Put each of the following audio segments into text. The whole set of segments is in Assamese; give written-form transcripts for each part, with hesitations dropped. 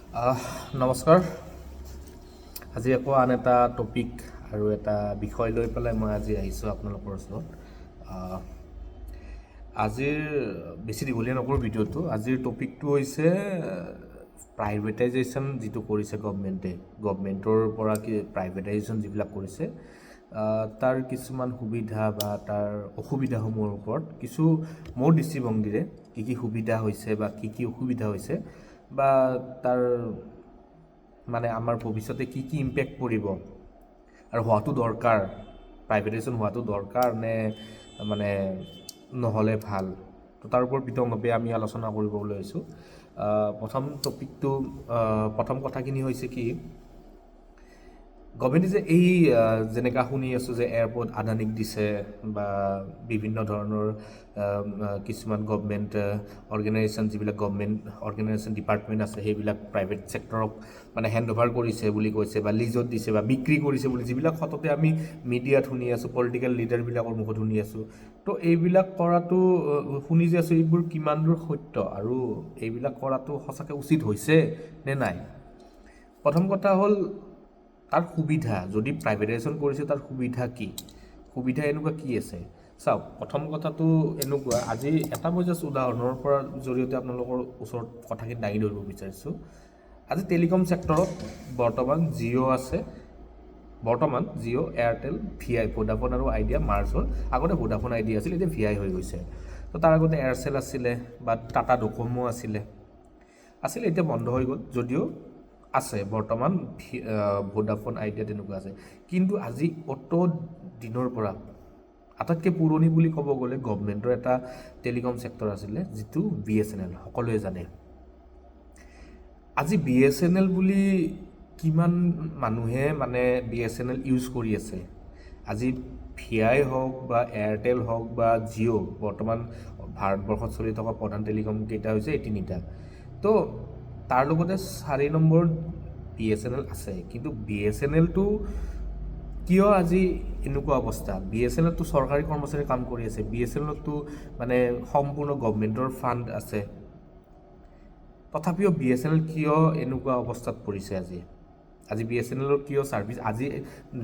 নমস্কাৰ। আজি আকৌ আন এটা টপিক আৰু এটা বিষয় লৈ পেলাই মই আজি আহিছোঁ আপোনালোকৰ ওচৰত। আজিৰ বেছি দীঘলীয়া নকৰোঁ ভিডিঅ'টো। আজিৰ টপিকটো হৈছে প্ৰাইভেটাইজেশ্যন যিটো কৰিছে গভৰ্ণমেণ্টৰ পৰা প্ৰাইভেটাইজেশ্যন যিবিলাক কৰিছে তাৰ কিছুমান সুবিধা বা তাৰ অসুবিধাসমূহৰ ওপৰত কিছু মোৰ দৃষ্টিভংগীৰে কি সুবিধা হৈছে বা কি অসুবিধা হৈছে বা তাৰ মানে আমাৰ ভৱিষ্যতে কি ইম্পেক্ট পৰিব আৰু হোৱাটো দৰকাৰ, প্ৰাইভেটাইজেশ্যন হোৱাটো দৰকাৰ নে মানে নহ'লে ভাল, তো তাৰ ওপৰত বিতংভাৱে আমি আলোচনা কৰিব লৈছোঁ। প্ৰথম কথাখিনি হৈছে কি, গভৰ্ণমেণ্টে যে এই যেনেকৈ শুনি আছোঁ যে এয়াৰপৰ্ট আদানীক দিছে বা বিভিন্ন ধৰণৰ কিছুমান গভৰ্ণমেণ্ট অৰ্গেনাইজেশ্যন, যিবিলাক গভৰ্ণমেণ্ট অৰ্গেনাইজেশ্যন ডিপাৰ্টমেণ্ট আছে সেইবিলাক প্ৰাইভেট ছেক্টৰক মানে হেণ্ড অভাৰ কৰিছে বুলি কৈছে বা লিজত দিছে বা বিক্ৰী কৰিছে বুলি যিবিলাক সততে আমি মিডিয়াত শুনি আছোঁ, পলিটিকেল লিডাৰবিলাকৰ মুখত শুনি আছোঁ। তো এইবিলাক কৰাটো শুনি যে আছোঁ, এইবোৰ কিমান দূৰ সত্য আৰু এইবিলাক কৰাটো সঁচাকৈ উচিত হৈছে নে নাই। প্ৰথম কথা হ'ল তাৰ সুবিধা, যদি প্ৰাইভেটাইজেশ্যন কৰিছে তাৰ সুবিধা এনেকুৱা কি আছে। চাওক, প্ৰথম কথাটো এনেকুৱা, আজি এটা মই জাষ্ট উদাহৰণৰ পৰা জৰিয়তে আপোনালোকৰ ওচৰত কথাখিনি দাঙি ধৰিব বিচাৰিছোঁ। আজি টেলিকম ছেক্টৰত বৰ্তমান জিঅ' আছে, এয়াৰটেল, VI, ভোডাফোন আৰু আইডিয়া মাৰ্জ হ'ল। আগতে ভোডাফোন আইডিয়া আছিল, এতিয়া VI হৈ গৈছে। তো তাৰ আগতে এয়াৰচেল আছিলে বা টাটা ডকোমো আছিলে, এতিয়া বন্ধ হৈ গ'ল। যদিও আছে বৰ্তমান ভোডাফোন আইডিয়া তেনেকুৱা আছে। কিন্তু আজি অত দিনৰ পৰা আটাইতকৈ পুৰণি বুলি ক'ব গ'লে গভৰ্ণমেণ্টৰ এটা টেলিকম ছেক্টৰ আছিলে, যিটো BSNL, সকলোৱে জানে। আজি BSNL বুলি কিমান মানুহে মানে BSNL ইউজ কৰি আছে। আজি VI হওক বা এয়াৰটেল হওক বা জিঅ', বৰ্তমান ভাৰতবৰ্ষত চলি থকা প্ৰধান টেলিকম কেইটা হৈছে এই তিনিটা। তো তাৰ লগতে 4 নম্বৰত BSNL আছে। কিন্তু BSNLটো কিয় আজি এনেকুৱা অৱস্থা? BSNLটো চৰকাৰী কৰ্মচাৰী কাম কৰি আছে, BSNLতো মানে সম্পূৰ্ণ গভৰ্ণমেণ্টৰ ফাণ্ড আছে। তথাপিও BSNL কিয় এনেকুৱা অৱস্থাত পৰিছে? আজি BSNLৰ কিয় ছাৰ্ভিচ, আজি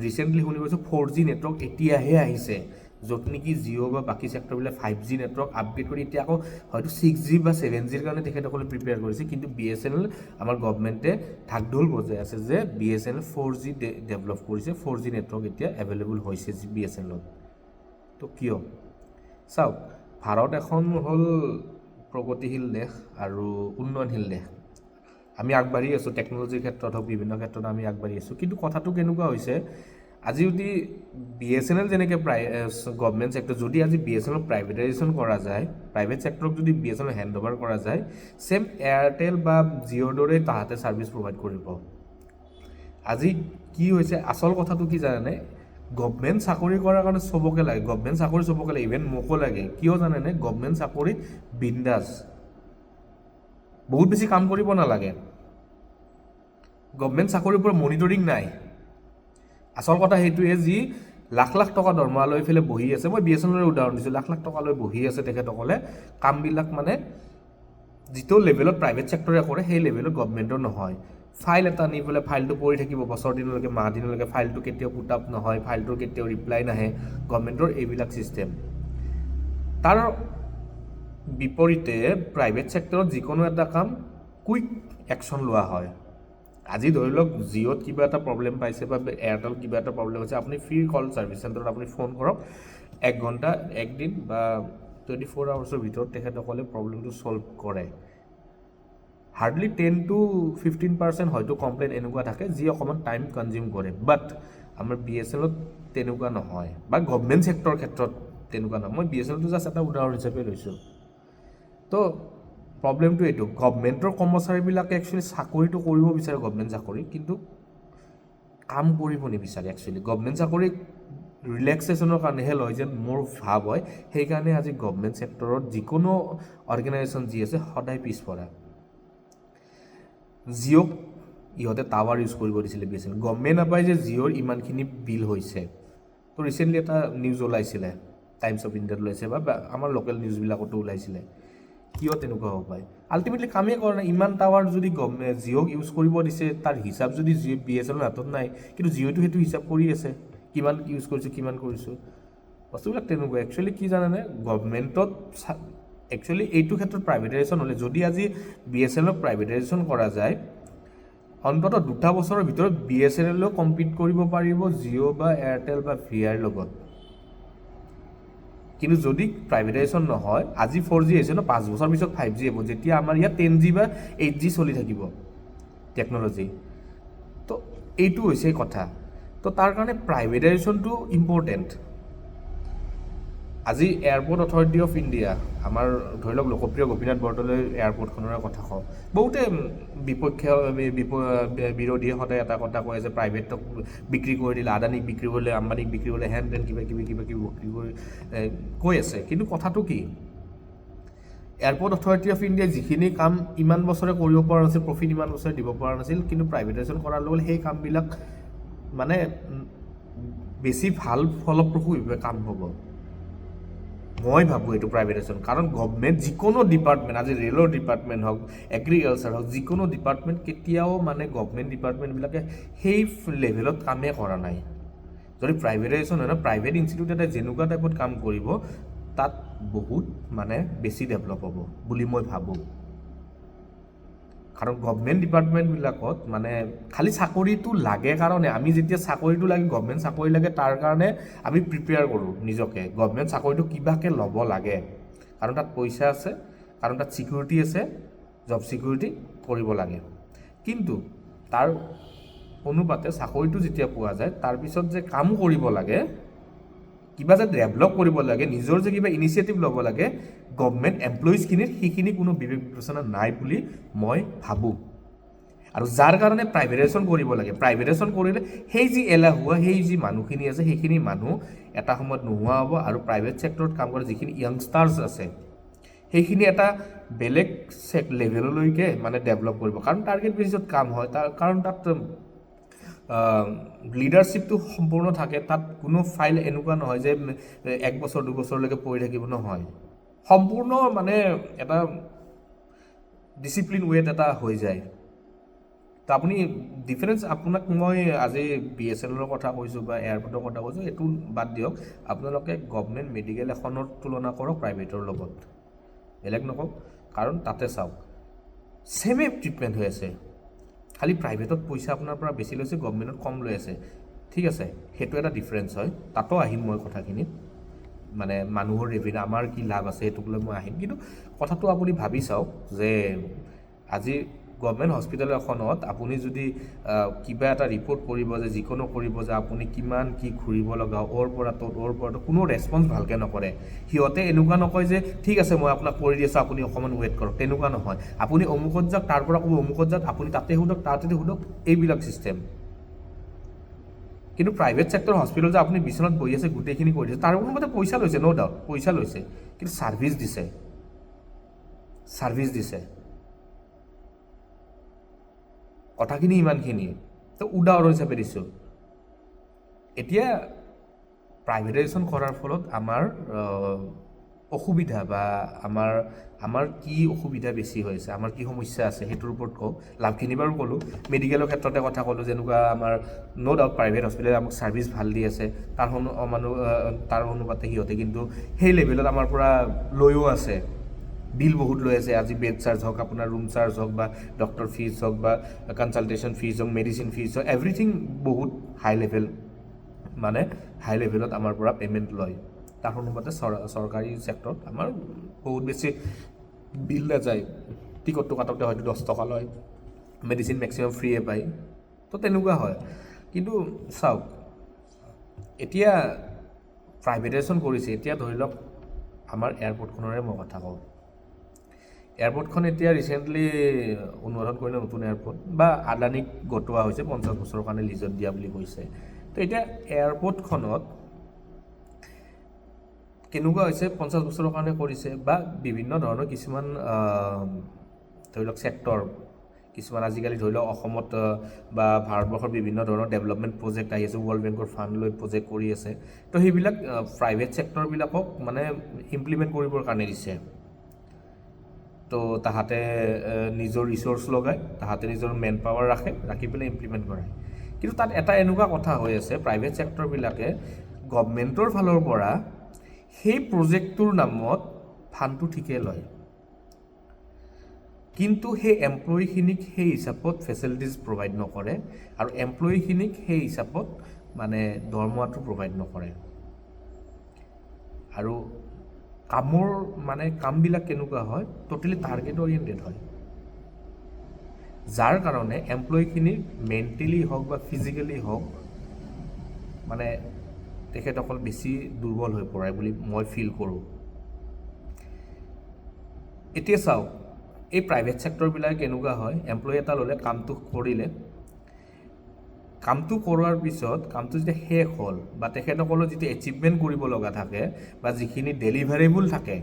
ৰিচেণ্টলি শুনি পাইছোঁ 4G নেটৱৰ্ক এতিয়াহে আহিছে, য'ত নেকি জিঅ' বা বাকী ছেক্টৰবিলাক 5G নেটৱৰ্ক আপগ্ৰেড কৰি এতিয়া আকৌ হয়তো 6G বা 7Gৰ কাৰণে তেখেতসকলে প্ৰিপেয়াৰ কৰিছে। কিন্তু BSNL আমাৰ গভৰ্ণমেণ্টে ঢাক ঢোল বজাই আছে যে BSNL 4G ডেভেলপ কৰিছে, 4G নেটৱৰ্ক এতিয়া এভেইলেবল হৈছে BSNLত। তো কিয়? চাওক, ভাৰত এখন হ'ল প্ৰগতিশীল দেশ আৰু উন্নয়নশীল দেশ। আমি আগবাঢ়ি আছোঁ, টেকন'লজিৰ ক্ষেত্ৰত হওক, বিভিন্ন ক্ষেত্ৰত আমি আগবাঢ়ি আছোঁ। কিন্তু কথাটো কেনেকুৱা হৈছে, আজি যদি BSNL যেনেকৈ গভৰ্ণমেণ্ট ছেক্টৰ, যদি আজি BSNL প্ৰাইভেটাইজেশ্যন কৰা যায়, প্ৰাইভেট ছেক্টৰক যদি BSNL হেণ্ড অভাৰ কৰা যায়, ছেম এয়াৰটেল বা জিঅ'ৰ দৰেই তাহাঁতে ছাৰ্ভিচ প্ৰভাইড কৰিব। আজি কি হৈছে, আচল কথাটো কি জানেনে? গভৰ্ণমেণ্ট চাকৰি কৰাৰ কাৰণে চবকে লাগে, গভৰ্ণমেণ্ট চাকৰি চবকে লাগে, ইভেন মোকো লাগে। কিয় জানেনে? গভৰ্ণমেণ্ট চাকৰিত বিন্দাছ, বহুত বেছি কাম কৰিব নালাগে। গভৰ্ণমেণ্ট চাকৰিৰ পৰা মনিটৰিং নাই। আচল কথা সেইটোৱে, যি লাখ লাখ টকা দৰমহা লৈ পেলাই বহি আছে। মই BSNLৰ উদাহৰণ দিছোঁ, লাখ লাখ টকা লৈ বহি আছে তেখেতসকলে, কামবিলাক মানে যিটো লেভেলত প্ৰাইভেট ছেক্টৰে কৰে সেই লেভেলত গভৰ্ণমেণ্টৰ নহয়। ফাইল এটা নি পেলাই ফাইলটো পৰি থাকিব বছৰ দিনলৈকে, মাহ দিনলৈকে, ফাইলটো কেতিয়াও পুট আপ নহয়, ফাইলটোৰ কেতিয়াও ৰিপ্লাই নাহে। গভৰ্ণমেণ্টৰ এইবিলাক ছিষ্টেম। তাৰ বিপৰীতে প্ৰাইভেট ছেক্টৰত যিকোনো এটা কাম কুইক একশ্যন লোৱা হয়। আজি ধৰি লওক জিঅ'ত কিবা এটা প্ৰব্লেম পাইছে বা এয়াৰটেলত কিবা এটা প্ৰব্লেম হৈছে, আপুনি ফ্ৰী কল ছাৰ্ভিচ চেণ্টাৰত আপুনি ফোন কৰক, 1 ঘণ্টা, 1 দিন বা 24 আৱাৰ্ছৰ ভিতৰত তেখেতসকলে প্ৰব্লেমটো ছল্ভ কৰে। হাৰ্ডলি 10 to 15% হয়তো কমপ্লেইন এনেকুৱা থাকে যি অকণমান টাইম কনজিউম কৰে। বাট আমাৰ BSNLত তেনেকুৱা নহয়, বা গভৰ্ণমেণ্ট ছেক্টৰৰ ক্ষেত্ৰত তেনেকুৱা নহয়। মই BSNLটো জাষ্ট এটা উদাহৰণ হিচাপে লৈছোঁ। তো প্ৰব্লেমটো এইটো, গভৰ্ণমেণ্টৰ কৰ্মচাৰীবিলাকে একচুৱেলি চাকৰিটো কৰিব বিচাৰে, গভৰ্ণমেণ্ট চাকৰি, কিন্তু কাম কৰিব নিবিচাৰে। একচুৱেলি গভৰ্ণমেণ্ট চাকৰি ৰিলেক্সেশ্যনৰ কাৰণেহে লয়, যেন মোৰ ভাৱ হয়। সেইকাৰণে আজি গভৰ্ণমেণ্ট ছেক্টৰত যিকোনো অৰ্গেনাইজেশ্যন যি আছে সদায় পিছপৰা। জিঅ'ক ইহঁতে টাৱাৰ ইউজ কৰিব দিছিলে BSNL, গমেই নাপায় যে জিঅ'ৰ ইমানখিনি বিল হৈছে। তো ৰিচেণ্টলি এটা নিউজ ওলাইছিলে, টাইমছ অফ ইণ্ডিয়াত ওলাইছে বা আমাৰ লোকেল নিউজবিলাকতো ওলাইছিলে। কিয় তেনেকুৱা হ'ব পাৰে আল্টিমেটলি কামেই কৰা নাই ইমান টাৱাৰ যদি জিঅ'ক ইউজ কৰিব দিছে তাৰ হিচাপ যদি BSNL হাতত নাই কিন্তু জিঅ'টো সেইটো হিচাপ কৰি আছে কিমান ইউজ কৰিছোঁ কিমান কৰিছোঁ বস্তুবিলাক তেনেকুৱা একচুৱেলি কি জানেনে গভৰ্ণমেণ্টত একচুৱেলি এইটো ক্ষেত্ৰত প্ৰাইভেটাইজেশ্যন হ'লে যদি আজি BSNLক প্ৰাইভেটাইজেশ্যন কৰা যায় অন্ততঃ 2 বছৰৰ ভিতৰত BSNLও কম্পিট কৰিব পাৰিব জিঅ' বা এয়াৰটেল বা VIৰ লগত কিন্তু যদি প্ৰাইভেটাইজেশ্যন নহয় আজি 4G হৈছে ন 5 বছৰ পিছত 5G হ'ব যেতিয়া আমাৰ ইয়াত 10G বা 8G চলি থাকিব টেকন'লজি তো এইটো হৈছে কথা তো তাৰ কাৰণে প্ৰাইভেটাইজেশ্যনটো ইম্পৰ্টেণ্ট আজি এয়াৰপৰ্ট অথৰিটি অফ ইণ্ডিয়া আমাৰ ধৰি লওক লোকপ্ৰিয় গোপীনাথ বৰদলৈ এয়াৰপৰ্টখনৰ কথা কওঁ বহুতে বিৰোধীয়ে সদায় এটা কথা কয় যে প্ৰাইভেটক বিক্ৰী কৰি দিলে আদানীক বিক্ৰী কৰিলে আম্বানীক বিক্ৰী কৰিলে হেন তেন কিবা কিবি বিক্ৰী কৰি কৈ আছে কিন্তু কথাটো কি এয়াৰপৰ্ট অথৰিটি অফ ইণ্ডিয়াই যিখিনি কাম ইমান বছৰে কৰিব পৰা নাছিল প্ৰফিট ইমান বছৰে দিব পৰা নাছিল কিন্তু প্ৰাইভেটাইজেশ্যন কৰাৰ লগে সেই কামবিলাক মানে বেছি ভাল ফলপ্ৰসূভাৱে কাম হ'ব মই ভাবোঁ এইটো প্ৰাইভেটাইজেশ্যন কাৰণ গভৰ্ণমেণ্ট যিকোনো ডিপাৰ্টমেণ্ট আজি ৰেলৰ ডিপাৰ্টমেণ্ট হওক এগ্ৰিকালচাৰ হওক যিকোনো ডিপাৰ্টমেণ্ট কেতিয়াও মানে গভৰ্ণমেণ্ট ডিপাৰ্টমেণ্টবিলাকে সেই লেভেলত কামেই কৰা নাই যদি প্ৰাইভেটাইজেশ্যন হয় ন প্ৰাইভেট ইনষ্টিটিউট এটাই যেনেকুৱা টাইপত কাম কৰিব তাত বহুত মানে বেছি ডেভেলপ হ'ব বুলি মই ভাবোঁ কাৰণ গভৰ্ণমেণ্ট ডিপাৰ্টমেণ্টবিলাকত মানে খালি চাকৰিটো লাগে কাৰণে আমি যেতিয়া চাকৰিটো লাগে গভৰ্ণমেণ্ট চাকৰি লাগে তাৰ কাৰণে আমি প্ৰিপেয়াৰ কৰোঁ নিজকে গভৰ্ণমেণ্ট চাকৰিটো কিবাকৈ ল'ব লাগে কাৰণ তাত পইচা আছে কাৰণ তাত ছিকিউৰিটি আছে জব ছিকিউৰিটি কৰিব লাগে কিন্তু তাৰ অনুপাতে চাকৰিটো যেতিয়া পোৱা যায় তাৰপিছত যে কাম কৰিব লাগে কিবা যে ডেভেলপ কৰিব লাগে নিজৰ যে কিবা ইনিচিয়েটিভ ল'ব লাগে গভৰ্ণমেণ্ট এমপ্লয়িজখিনিৰ সেইখিনি কোনো বিবেক বিবেচনা নাই বুলি মই ভাবোঁ আৰু যাৰ কাৰণে প্ৰাইভেটাইজেশ্যন কৰিব লাগে প্ৰাইভেটাইজেশ্যন কৰিলে সেই যি এলাহুৱা সেই যি মানুহখিনি আছে সেইখিনি মানুহ এটা সময়ত নোহোৱা হ'ব আৰু প্ৰাইভেট ছেক্টৰত কাম কৰা যিখিনি য়াংষ্টাৰ্ছ আছে সেইখিনি এটা বেলেগ লেভেললৈকে মানে ডেভেলপ কৰিব কাৰণ টাৰ্গেট বেচিছত কাম হয় কাৰণ তাত লিডাৰশ্বিপটো সম্পূৰ্ণ থাকে তাত কোনো ফাইল এনেকুৱা নহয় যে 1 বছৰ 2 বছৰলৈকে পৰি থাকিব নহয় সম্পূৰ্ণ মানে এটা ডিচিপ্লিন ৱেত এটা হৈ যায় তো আপুনি ডিফাৰেঞ্চ আপোনাক মই আজি BSNLৰ কথা কৈছোঁ বা এয়াৰপৰ্টৰ কথা কৈছোঁ এইটো বাদ দিয়ক আপোনালোকে গভৰ্ণমেণ্ট মেডিকেল এখনৰ তুলনা কৰক প্ৰাইভেটৰ লগত বেলেগ নকওক কাৰণ তাতে চাওক ছেমে ট্ৰিটমেণ্ট হৈ আছে খালি প্ৰাইভেটত পইচা আপোনাৰ পৰা বেছি লৈছে গভৰ্ণমেণ্টত কম লৈ আছে ঠিক আছে সেইটো এটা ডিফাৰেঞ্চ হয় তাতো আহিম মই কথাখিনিত মানে মানুহৰ ৰেভিনিউ আমাৰ কি লাভ আছে সেইটোক লৈ মই আহিম কিন্তু কথাটো আপুনি ভাবি চাওক যে আজি গভৰ্ণমেণ্ট হস্পিটেল এখনত আপুনি যদি কিবা এটা ৰিপৰ্ট কৰিব যে যিকোনো কৰিব যে আপুনি কিমান কি ঘূৰিব লগা অ'ৰ পৰা কোনো ৰেছপন্স ভালকৈ নকৰে সিহঁতে এনেকুৱা নকয় যে ঠিক আছে মই আপোনাক কৰি দি আছোঁ আপুনি অকণমান ৱেইট কৰক তেনেকুৱা নহয় আপুনি অমুকত যাওক তাৰ পৰা ক'ব অমুকত যাওক আপুনি তাতে সোধক তাতে সোধক এইবিলাক ছিষ্টেম কিন্তু প্ৰাইভেট ছেক্টৰ হস্পিটেল যে আপুনি বিচনাত বহি আছে গোটেইখিনি কৰি দিছে তাৰ অনুমতে পইচা লৈছে ন' ডাউট পইচা লৈছে কিন্তু ছাৰ্ভিচ দিছে কথাখিনি ইমানখিনি তো উদাহৰণ হিচাপে দিছোঁ এতিয়া প্ৰাইভেটাইজেশ্যন কৰাৰ ফলত আমাৰ অসুবিধা বা আমাৰ কি অসুবিধা বেছি হৈছে আমাৰ কি সমস্যা আছে সেইটোৰ ওপৰত কওঁ লাভখিনি বাৰু ক'লোঁ মেডিকেলৰ ক্ষেত্ৰতে কথা ক'লোঁ যেনেকুৱা আমাৰ ন' ডাউট প্ৰাইভেট হস্পিটেলে আমাক ছাৰ্ভিচ ভাল দি আছে তাৰ অনুপাতে সিহঁতে কিন্তু সেই লেভেলত আমাৰ পৰা লৈও আছে বিল বহুত লৈ আছে আজি বেড চাৰ্জ হওক আপোনাৰ ৰুম চাৰ্জ হওক বা ডক্টৰ ফিজ হওক বা কনচালটেশ্যন ফিজ হওক মেডিচিন ফিজ হওক এভৰিথিং বহুত হাই লেভেলত আমাৰ পৰা পে'মেণ্ট লয় তাৰ অনুপাতে চৰকাৰী ছেক্টৰত আমাৰ বহুত বেছি বিল নাযায় টিকটটো কাটোতে হয়তো 10 টকা লয় মেডিচিন মেক্সিমাম ফ্ৰীয়ে পায় তো তেনেকুৱা হয় কিন্তু চাওক এতিয়া প্ৰাইভেটাইজেশ্যন কৰিছে এতিয়া ধৰি লওক আমাৰ এয়াৰপৰ্টখনৰে মই কথা কওঁ এয়াৰপৰ্টখন এতিয়া ৰিচেণ্টলি উন্মোচন কৰিলে নতুন এয়াৰপৰ্ট বা আদানীক গতোৱা হৈছে 50 বছৰৰ কাৰণে লিজত দিয়া বুলি কৈছে তো এতিয়া এয়াৰপৰ্টখনত কেনেকুৱা হৈছে 50 বছৰৰ কাৰণে কৰিছে বা বিভিন্ন ধৰণৰ কিছুমান ধৰি লওক ছেক্টৰ কিছুমান আজিকালি ধৰি লওক অসমত বা ভাৰতবৰ্ষৰ বিভিন্ন ধৰণৰ ডেভেলপমেণ্ট প্ৰজেক্ট আহি আছে ৱৰ্ল্ড বেংকৰ ফাণ্ড লৈ প্ৰজেক্ট কৰি আছে তো সেইবিলাক প্ৰাইভেট ছেক্টৰবিলাকক মানে ইমপ্লিমেণ্ট কৰিবৰ কাৰণে দিছে তো তাহাঁতে নিজৰ ৰিচোৰ্চ লগায়, তাহাঁতে নিজৰ মেন পাৱাৰ ৰাখি পেলাই ইমপ্লিমেণ্ট কৰে। কিন্তু তাত এটা এনেকুৱা কথা হৈ আছে, প্ৰাইভেট ছেক্টৰবিলাকে গভমেণ্টৰ ফালৰ পৰা সেই প্ৰজেক্টটোৰ নামত ফাণ্ডটো ঠিকে লয়, কিন্তু সেই এমপ্লয়ীখিনিক সেই হিচাপত ফেচিলিটিজ প্ৰভাইড নকৰে আৰু এমপ্লয়ীখিনিক সেই হিচাপত মানে দৰমহাটো প্ৰভাইড নকৰে। আৰু কামবিলাক কেনেকুৱা হয়, টোটেলি টাৰ্গেট অৰিয়েণ্টেড হয়, যাৰ কাৰণে এমপ্লয়ীখিনিৰ মেণ্টেলি হওক বা ফিজিকেলি হওক মানে তেখেতসকল বেছি দুৰ্বল হৈ পৰে বুলি মই ফিল কৰোঁ। এতিয়া চাওক, এই প্ৰাইভেট ছেক্টৰবিলাক কেনেকুৱা হয়, এমপ্লয়ী এটা ল'লে কামটো কৰিলে, কামটো কৰোৱাৰ পিছত কামটো যেতিয়া শেষ হ'ল বা তেখেতসকলৰ যিটো এচিভমেণ্ট কৰিব লগা থাকে বা যিখিনি ডেলিভাৰেবল থাকে,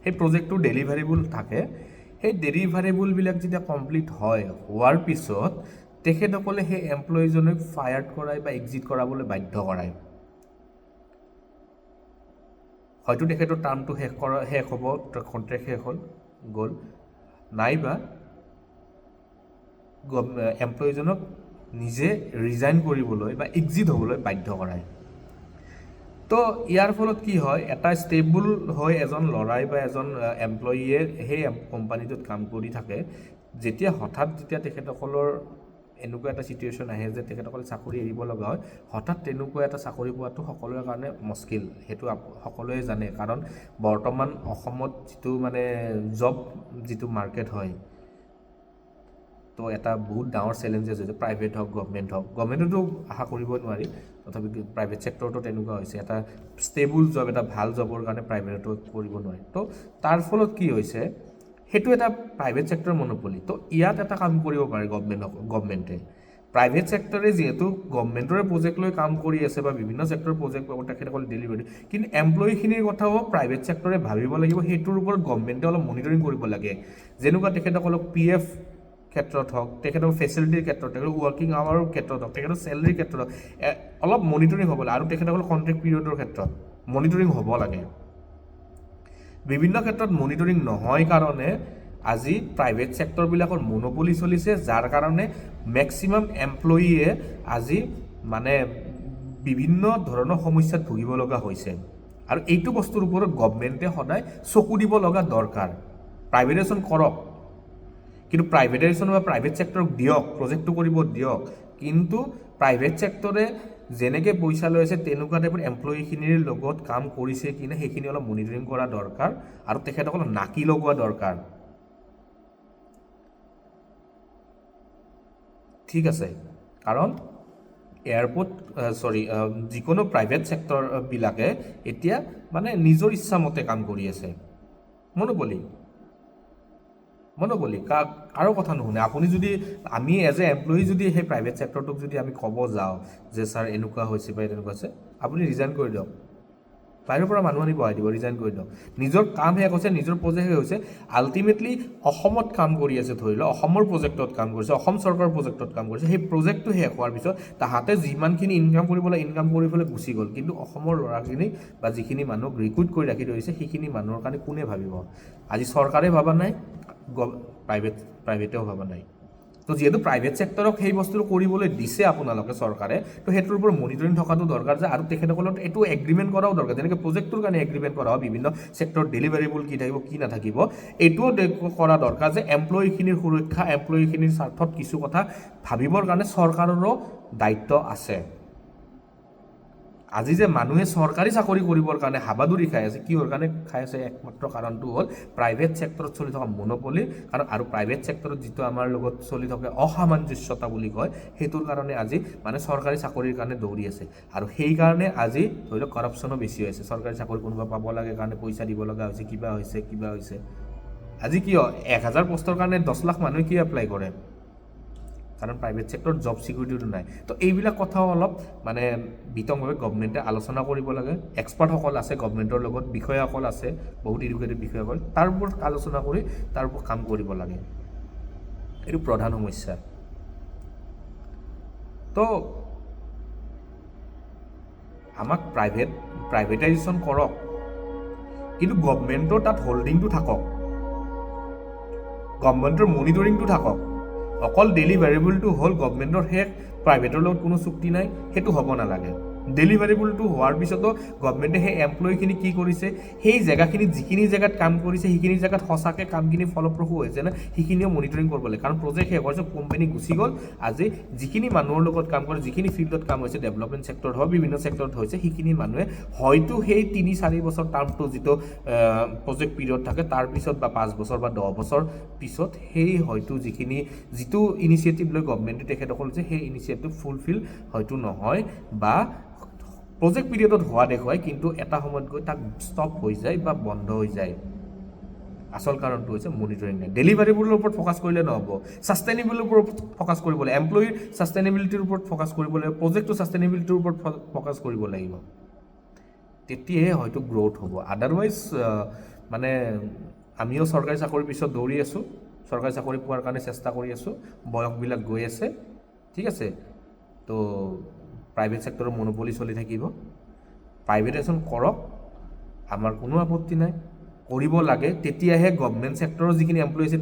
সেই প্ৰজেক্টটোৰ ডেলিভাৰেবল থাকে, সেই ডেলিভাৰেবলবিলাক যেতিয়া কমপ্লিট হোৱাৰ পিছত তেখেতসকলে সেই এমপ্লয়ীজনক ফায়াৰ কৰাই বা এক্সিট কৰাবলৈ বাধ্য কৰায়। হয়তো তেখেতৰ টাৰ্মটো শেষ হ'ব, কণ্ট্ৰেক্ট শেষ গ'ল, নাইবা এমপ্লয়ীজনক নিজে ৰিজাইন কৰিবলৈ বা এক্সিট হ'বলৈ বাধ্য কৰায়। তো ইয়াৰ ফলত কি হয়, এটা ষ্টেবল হৈ এজন ল'ৰাই বা এজন এমপ্লয়ীয়ে সেই কোম্পানীটোত কাম কৰি থাকে, হঠাৎ যেতিয়া তেখেতসকলৰ এনেকুৱা এটা চিটুৱেশ্যন আহে যে তেখেতসকলে চাকৰি এৰিব লগা হয়, হঠাৎ তেনেকুৱা এটা চাকৰি পোৱাটো সকলোৰে কাৰণে মুস্কিল, সেইটো সকলোৱে জানে। কাৰণ বৰ্তমান অসমত যিটো মানে জব যিটো মাৰ্কেট হয়, তো এটা বহুত ডাঙৰ চেলেঞ্জেছ হৈছে, প্ৰাইভেট হওক গভমেণ্ট হওক, গভমেণ্টতো আশা কৰিব নোৱাৰি, তথাপি প্ৰাইভেট ছেক্টৰটো তেনেকুৱা হৈছে, এটা ষ্টেবল জব, এটা ভাল জবৰ কাৰণে প্ৰাইভেটতো কৰিব নোৱাৰি। তো তাৰ ফলত কি হৈছে, সেইটো এটা প্ৰাইভেট ছেক্টৰ মনোপলি। তো ইয়াত এটা কাম কৰিব পাৰে গভমেণ্টে, প্ৰাইভেট ছেক্টৰে যিহেতু গভমেণ্টৰে প্ৰজেক্ট লৈ কাম কৰি আছে বা বিভিন্ন ছেক্টৰৰ প্ৰজেক্ট পাব, তেখেতসকলে ডেলিভাৰী, কিন্তু এমপ্লয়ীখিনিৰ কথাও প্ৰাইভেট ছেক্টৰে ভাবিব লাগিব, সেইটোৰ ওপৰত গভমেণ্টে অলপ মনিটৰিং কৰিব লাগে। যেনেকুৱা তেখেতসকলক PF ক্ষেত্ৰত হওক, তেখেতৰ ফেচিলিটিৰ ক্ষেত্ৰত, তেখেতৰ ৱৰ্কিং আৱাৰৰ ক্ষেত্ৰত হওক, তেখেতৰ চেলেৰিৰ ক্ষেত্ৰত হওক, অলপ মনিটৰিং হ'ব লাগে। আৰু তেখেতসকলৰ কণ্ট্ৰেক্ট পিৰিয়ডৰ ক্ষেত্ৰত মনিটৰিং হ'ব লাগে। বিভিন্ন ক্ষেত্ৰত মনিটৰিং নহয় কাৰণে আজি প্ৰাইভেট ছেক্টৰবিলাকৰ মনোপলি চলিছে, যাৰ কাৰণে মেক্সিমাম এমপ্লয়ীয়ে আজি মানে বিভিন্ন ধৰণৰ সমস্যাত ভুগিব লগা হৈছে। আৰু এইটো বস্তুৰ ওপৰত গভমেণ্টে সদায় চকু দিব লগা দৰকাৰ। প্ৰাইভেটাইজেশ্যন কৰক, কিন্তু প্ৰাইভেটাইজেশ্যন বা প্ৰাইভেট ছেক্টৰক দিয়ক, প্ৰজেক্টটো কৰিব দিয়ক, কিন্তু প্ৰাইভেট ছেক্টৰে যেনেকৈ পইচা লৈ আছে তেনেকুৱা টাইপৰ এমপ্লয়ীখিনিৰ লগত কাম কৰিছে কি নাই সেইখিনি অলপ মনিটৰিং কৰা দৰকাৰ আৰু তেখেতসকলক নাকি লগোৱা দৰকাৰ। ঠিক আছে, কাৰণ যিকোনো প্ৰাইভেট ছেক্টৰবিলাকে এতিয়া মানে নিজৰ ইচ্ছামতে কাম কৰি আছে, মনোপলি কাৰো কথা নুশুনে। আমি এজ এ এমপ্লয়ী যদি সেই প্ৰাইভেট ছেক্টৰটোক যদি আমি ক'ব যাওঁ যে ছাৰ এনেকুৱা হৈছে বা তেনেকুৱা হৈছে, আপুনি ৰিজাইন কৰি দিয়ক, বাহিৰৰ পৰা মানুহ আনি বহাই দিব, ৰিজাইন কৰি দিয়ক। নিজৰ কাম শেষ হৈছে, নিজৰ প্ৰজেক্ট শেষ হৈছে, আল্টিমেটলি অসমত কাম কৰি আছে, ধৰি লওক অসমৰ প্ৰজেক্টত কাম কৰিছে, অসম চৰকাৰৰ প্ৰজেক্টত কাম কৰিছে, সেই প্ৰজেক্টটো শেষ হোৱাৰ পিছত তাহাঁতে যিমানখিনি ইনকাম কৰিব লাগে ইনকাম কৰি পেলাই গুচি গ'ল, কিন্তু অসমৰ ল'ৰাখিনি বা যিখিনি মানুহক ৰিক্ৰুইট কৰি ৰাখি থৈছে সেইখিনি মানুহৰ কাৰণে কোনে ভাবিব? আজি চৰকাৰে ভবা নাই, প্ৰাইভেটেও ভবা নাই। তো যিহেতু প্ৰাইভেট ছেক্টৰক সেই বস্তুটো কৰিবলৈ দিছে আপোনালোকে চৰকাৰে, তো সেইটোৰ ওপৰত মনিটৰিং থকাটো দৰকাৰ যে, আৰু তেখেতসকলৰ এইটো এগ্ৰিমেণ্ট কৰাও দৰকাৰ, যেনেকৈ প্ৰজেক্টটোৰ কাৰণে এগ্ৰিমেণ্ট কৰা হয়, বিভিন্ন ছেক্টৰত ডেলিভাৰেবল কি থাকিব কি নাথাকিব, এইটোও কৰা দৰকাৰ যে এমপ্লয়ীখিনিৰ সুৰক্ষা, এমপ্লয়ীখিনিৰ স্বাৰ্থত কিছু কথা ভাবিবৰ কাৰণে চৰকাৰৰো দায়িত্ব আছে। আজি যে মানুহে চৰকাৰী চাকৰি কৰিবৰ কাৰণে হাবাদুৰি খাই আছে, কিহৰ কাৰণে খাই আছে? একমাত্ৰ কাৰণটো হ'ল প্ৰাইভেট ছেক্টৰত চলি থকা মনোপলি, আৰু প্ৰাইভেট ছেক্টৰত যিটো আমাৰ লগত চলি থকা অসামঞ্জস্যতা বুলি কয়, সেইটোৰ কাৰণে আজি মানে চৰকাৰী চাকৰিৰ কাৰণে দৌৰি আছে। আৰু সেইকাৰণে আজি ধৰি লওক কৰাপশ্যনো বেছি হৈছে, চৰকাৰী চাকৰি কোনোবা পাব লাগে কাৰণে পইচা দিব লগা হৈছে, কিবা হৈছে। আজি কিয় 1000 পষ্টৰ কাৰণে 10 লাখ মানুহে কিয় এপ্লাই কৰে? কাৰণ প্ৰাইভেট ছেক্টৰত জব ছিকিউৰিটিটো নাই। তো এইবিলাক কথাও অলপ মানে বিতংভাৱে গভমেণ্টে আলোচনা কৰিব লাগে। এক্সপাৰ্টসকল আছে গভমেণ্টৰ লগত, বিষয়াসকল আছে, বহুত এডুকেটেড বিষয়াসকল, তাৰ ওপৰত আলোচনা কৰি তাৰ ওপৰত কাম কৰিব লাগে। এইটো প্ৰধান সমস্যা। তো আমাক প্ৰাইভেটাইজেশ্যন কৰক, কিন্তু গভমেণ্টৰ তাত হোল্ডিংটো থাকক। গভৰ্ণমেণ্টৰ মনিটৰিংটো থাকক। অকল ডেলিভাৰেবলটো হ'ল গভৰ্ণমেণ্টৰ শেষ, প্ৰাইভেটৰ লগত কোনো চুক্তি নাই, সেইটো হ'ব নালাগে। ডেলিভাৰেবলটো হোৱাৰ পিছতো গভৰ্ণমেণ্টে সেই এমপ্লয়ীখিনি কি কৰিছে, সেই জেগাখিনিত যিখিনি জেগাত কাম কৰিছে সেইখিনি জেগাত সঁচাকৈ কামখিনি ফলপ্ৰসূ হৈছে নে সেইখিনিও মনিটৰিং কৰিব লাগে। কাৰণ প্ৰজেক্ট শেষ হোৱাৰ পিছত কোম্পানী গুচি গ'ল, আজি যিখিনি মানুহৰ লগত কাম কৰে, যিখিনি ফিল্ডত কাম হৈছে, ডেভেলপমেণ্ট ছেক্টৰত হওক, বিভিন্ন ছেক্টৰত হৈছে, সেইখিনি মানুহে হয়তো সেই 3-4 বছৰ টাৰ্মটো যিটো প্ৰজেক্ট পিৰিয়ড থাকে তাৰ পিছত বা 5 বছৰ বা 10 বছৰ পিছত সেই হয়তো যিটো ইনিচিয়েটিভ লৈ গভৰ্ণমেণ্টে তেখেতসকল যে সেই ইনিচিয়েটিভ ফুলফিল হয়তো নহয় বা প্ৰজেক্ট পিৰিয়ডত হোৱা দেখুৱায়, কিন্তু এটা সময়ত গৈ তাক ষ্টপ হৈ যায় বা বন্ধ হৈ যায়। আচল কাৰণটো হৈছে মনিটৰিং নাই। ডেলিভাৰেবলৰ ওপৰত ফ'কাছ কৰিলে নহ'ব, ছাষ্টেইনেবলৰ ওপৰত ফ'কাছ কৰিব লাগিব, এমপ্লয়ীৰ ছাষ্টেইনেবিলিটিৰ ওপৰত ফ'কাছ কৰিব লাগিব, প্ৰজেক্টৰ ছাষ্টেইনেবিলিটিৰ ওপৰত ফ'কাছ কৰিব লাগিব, তেতিয়াহে হয়তো গ্ৰ'থ হ'ব। আদাৰৱাইজ মানে আমিও চৰকাৰী চাকৰিৰ পিছত দৌৰি আছোঁ, চৰকাৰী চাকৰি পোৱাৰ কাৰণে চেষ্টা কৰি আছোঁ, বয়সবিলাক গৈ আছে, ঠিক আছে। তো প্ৰাইভেট ছেক্টৰৰ মনোপলি চলি থাকিব, প্ৰাইভেটাইজেশ্যন কৰক, আমাৰ কোনো আপত্তি নাই, কৰিব লাগে। তেতিয়াহে গভৰ্ণমেণ্ট ছেক্টৰৰ যিখিনি এমপ্লয়ী আছে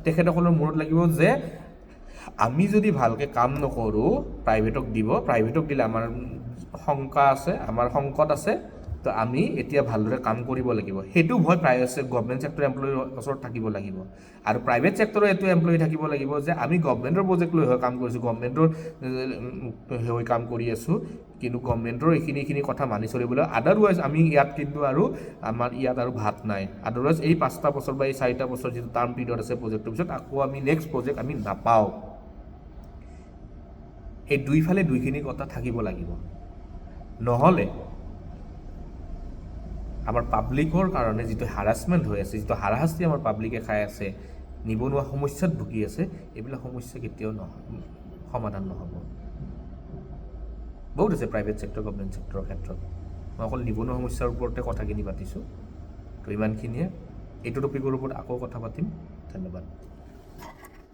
তেখেতসকলৰ মূৰত লাগিব যে আমি যদি ভালকৈ কাম নকৰোঁ, প্ৰাইভেটক দিলে আমাৰ শংকা আছে, আমাৰ সংকট আছে, তো আমি এতিয়া ভালদৰে কাম কৰিব লাগিব। সেইটো ভয় গভৰ্ণমেণ্ট ছেক্টৰ এমপ্লয়ীৰ ওচৰত থাকিব লাগিব। আৰু প্ৰাইভেট ছেক্টৰৰ এইটো এমপ্লয়ী থাকিব লাগিব যে আমি গভৰ্ণমেণ্টৰ প্ৰজেক্ট লৈ কাম কৰিছোঁ, গভৰ্ণমেণ্টৰ হৈ কাম কৰি আছোঁ, কিন্তু গভৰ্ণমেণ্টৰ এইখিনি কথা মানি চলিবলৈ। আদাৰৱাইজ আমি ইয়াত কিন্তু আমাৰ ইয়াত আৰু ভাত নাই। আদাৰৱাইজ এই 5টা বছৰ বা এই 4টা বছৰ যিটো টাৰ্ম পিৰিয়ড আছে প্ৰজেক্টৰ পিছত আকৌ আমি নেক্সট প্ৰজেক্ট আমি নাপাওঁ। এই দুইফালে দুইখিনি কথা থাকিব লাগিব, নহ'লে আমাৰ পাব্লিকৰ কাৰণে যিটো হাৰাছমেণ্ট হৈ আছে, যিটো হাৰাশাস্তি আমাৰ পাব্লিকে খাই আছে, নিবনুৱা সমস্যাত ভুগি আছে, এইবিলাক সমস্যা কেতিয়াও সমাধান নহ'ব। বহুত আছে প্ৰাইভেট ছেক্টৰ, গভৰ্ণমেণ্ট ছেক্টৰৰ ক্ষেত্ৰত। মই অকল নিবনুৱা সমস্যাৰ ওপৰতে কথাখিনি পাতিছোঁ। তো ইমানখিনিয়ে, এইটো টপিকৰ ওপৰত আকৌ কথা পাতিম। ধন্যবাদ।